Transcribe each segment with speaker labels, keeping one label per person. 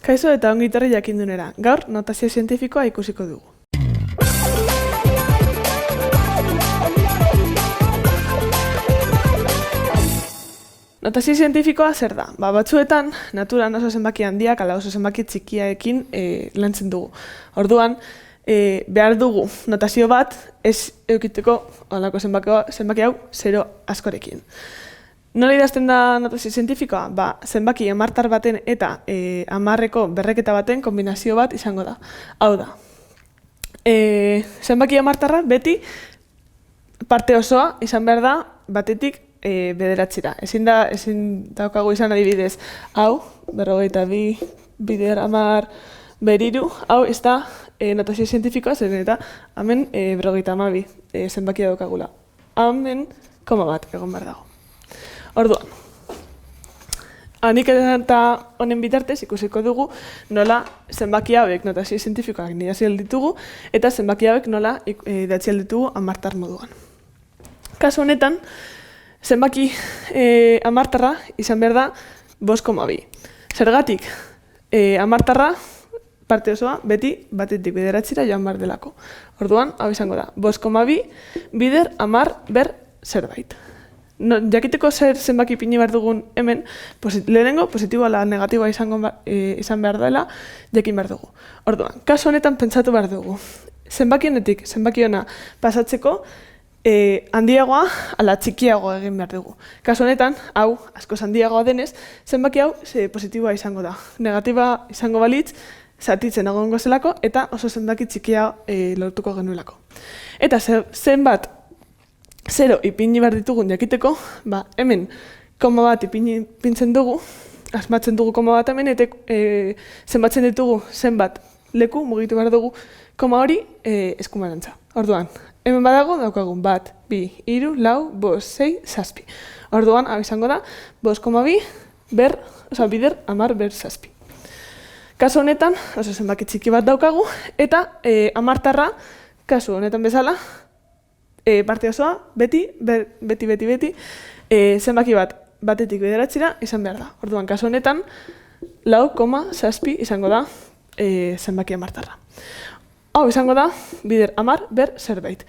Speaker 1: Kaixo eta ongi etorri jakindunera. Gaur notazio zientifikoa ikusiko dugu. Notazio zientifikoa zer da? Batzuetan, naturan oso zenbaki handiak, ala oso zenbaki txikiaekin lantzen dugu. Orduan, behar dugu notazio bat ez eukiteko olako zenbaki hau zero askorekin. Nola idazten da notazio zientifikoa? Zenbaki hamartar baten eta hamarreko berreketa baten kombinazio bat izango da. Hau da, zenbaki hamartarra beti parte osoa izan behar da batetik bederatzira. Ezin daukagu izan adibidez, hau, 42, bider, 10, beriru, hau ez da notazio zientifikoa zen eta hemen 52 zenbakia daukagula. Hemen, koma bat egon behar dago. Orduan, hanik eta honen bitartez ikusiko dugu nola zenbaki hauek notazio zientifikoak idatzi ditugu eta zenbaki hauek nola idatzi ditugu hamartar moduan. Kasu honetan, zenbaki hamartarra izan behar da 5,2. Zergatik, hamartarra parte osoa beti batetik bederatzira joan behar delako. Orduan, hau izango da, 5,2 bider 10 ber zerbait. Jakiteko zer zenbaki ipini behar dugun hemen, lehenengo positiboa ala negatiboa izan behar dela jakin behar dugu. Orduan, kasu honetan pentsatu behar dugu. Zenbaki honetik, zenbaki hona pasatzeko handiagoa ala txikiagoa egin behar dugu. Kasu honetan, hau askoz handiagoa denez, zenbaki hau positiboa izango da. Negatiba izango balitz, zatitzen egongo zelako eta oso zenbaki txikia lortuko genuelako. Eta zenbat zero ipini behar ditugun jakiteko, hemen koma bat ipintzen dugu, asmatzen dugu koma bat hemen, eta zenbatzen ditugu zenbat leku mugitu behar dugu koma hori eskumarantza. Orduan, hemen badago daukagun 1, 2, 3, 4, 5, 6, 7. Orduan, hau izango da, 5,2 bider 10 ber 7. Kasu honetan, oso zenbaki txiki bat daukagu, eta hamartarra, kasu honetan bezala, parte osoa, beti, zenbaki bat batetik bederatzira izan behar da. Orduan, kasu honetan, 4,7 izango da zenbaki hamartarra. Hau izango da, bider 10 ber zerbait.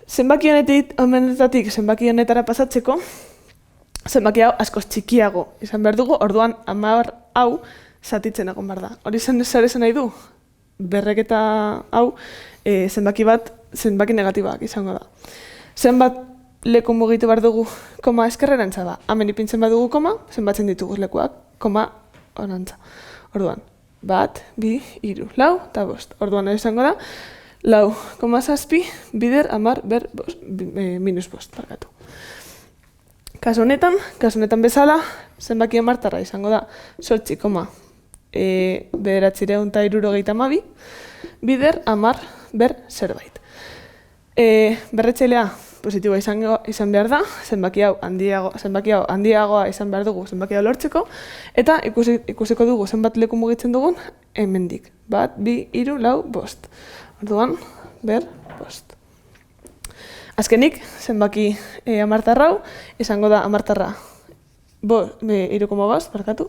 Speaker 1: Zenbaki honetatik zenbaki honetara pasatzeko, zenbaki hau askoz txikiago izan behar dugu, orduan 10 hau zatitzen egon behar da. Hori zer esan nahi du? Berreketa hau zenbaki negatiboak izango da. Zenbat leku mugitu behar dugu koma eskerrerantza da. Hemen ipintzen badugu koma, zenbatzen ditugu lekuak, koma orantza. Orduan, 1, 2, 3, 4 eta 5. Orduan izango da, 4,7 bider 10 ber minus 5. Kasu honetan bezala, zenbaki hamartarra izango da 8,972 bider 10 ber zerbait. Berretzailea positiboa izan behar da, zenbaki hau handiagoa izan behar dugu zenbaki hau lortzeko, eta ikusiko dugu zenbat leku mugitzen dugun hemendik. 1, 2, 3, 4, 5. Orduan, ber 5. Azkenik, zenbaki hamartarra hau izango da hamartarra 3,5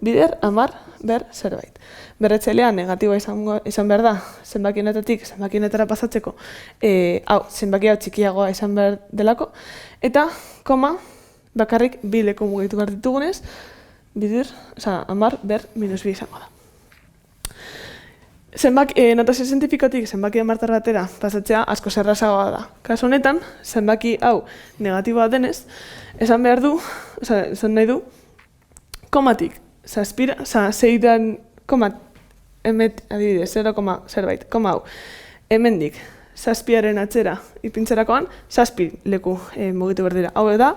Speaker 1: bider 10 ber zerbait. Berretzailea negatiboa izan behar da, zenbaki honetatik zenbaki honetara pasatzeko, zenbaki hau txikiagoa izan behar delako, eta koma bakarrik 2 leku mugitu behar ditugunez, bider 10 ber minus 2 izango da. Notazio zientifikotik zenbaki hamartarra batera pasatzea asko errazagoa da. Kasu honetan, zenbaki hau negatiboa denez, esan nahi du, komatik, zeidan, adibidez, 0, zerbait, koma hau, hemendik, zazpiaren atzera ipintzerakoan, 7 leku mugitu behar dira. Hau da,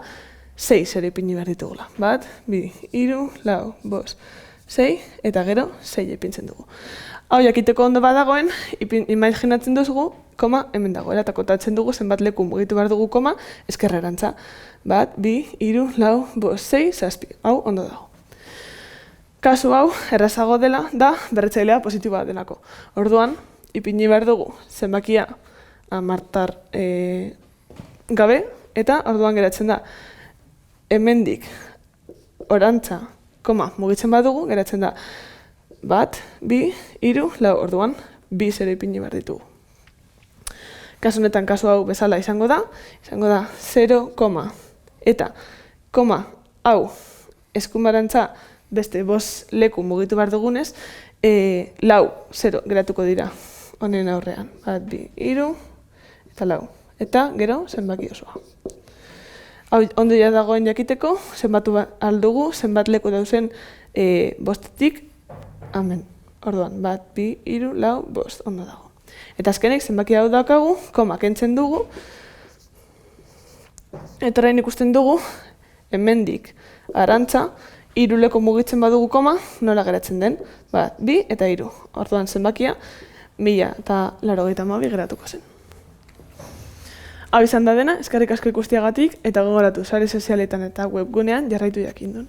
Speaker 1: 6 zer ipini behar ditugula. 1, 2, 3, 4, 5, 6, eta gero 6 ipintzen dugu. Hau jakiteko ondo badagoen, imaginatzen dugu, koma hemen dagoela, eta kontatzen dugu zenbat leku mugitu behar dugu koma eskerrerantza. 1, 2, 3, 4, 5, 6, 7. Hau ondo dago. Kasu hau, errazago dela, da berretzailea positiboa delako. Orduan, ipini behar dugu zenbakia hamartar gabe, eta orduan geratzen da hemendik orantza, koma, mugitzen badugu, geratzen da 1, 2, 3, 4, orduan, 2 0 ipini behar ditugu. Kasu honetan, kasu hau bezala izango da 0, eta koma hau eskumarantza beste 5 leku mugitu behar dugunez, 4, 0 geratuko dira honen aurrean. 1, 2, 3, eta 4. Eta gero zenbaki osoa. Hau ondo ja dagoen jakiteko, zenbatu aldugu, zenbat leku dauzen 5-tik, hemen. Orduan, 1, 2, 3, 4, 5, ondo dago. Eta azkenik, zenbaki hau daukagu, koma kentzen dugu, eta orain ikusten dugu, hemendik arantza, 3 leku mugitzen badugu koma, nola geratzen den, 1, 2 eta 3. Orduan zenbakia, 1082 geratuko zen. Hau izan da dena, eskerrik asko ikustiagatik, eta gogoratu sare sozialetan eta webgunean jarraitu jakindun.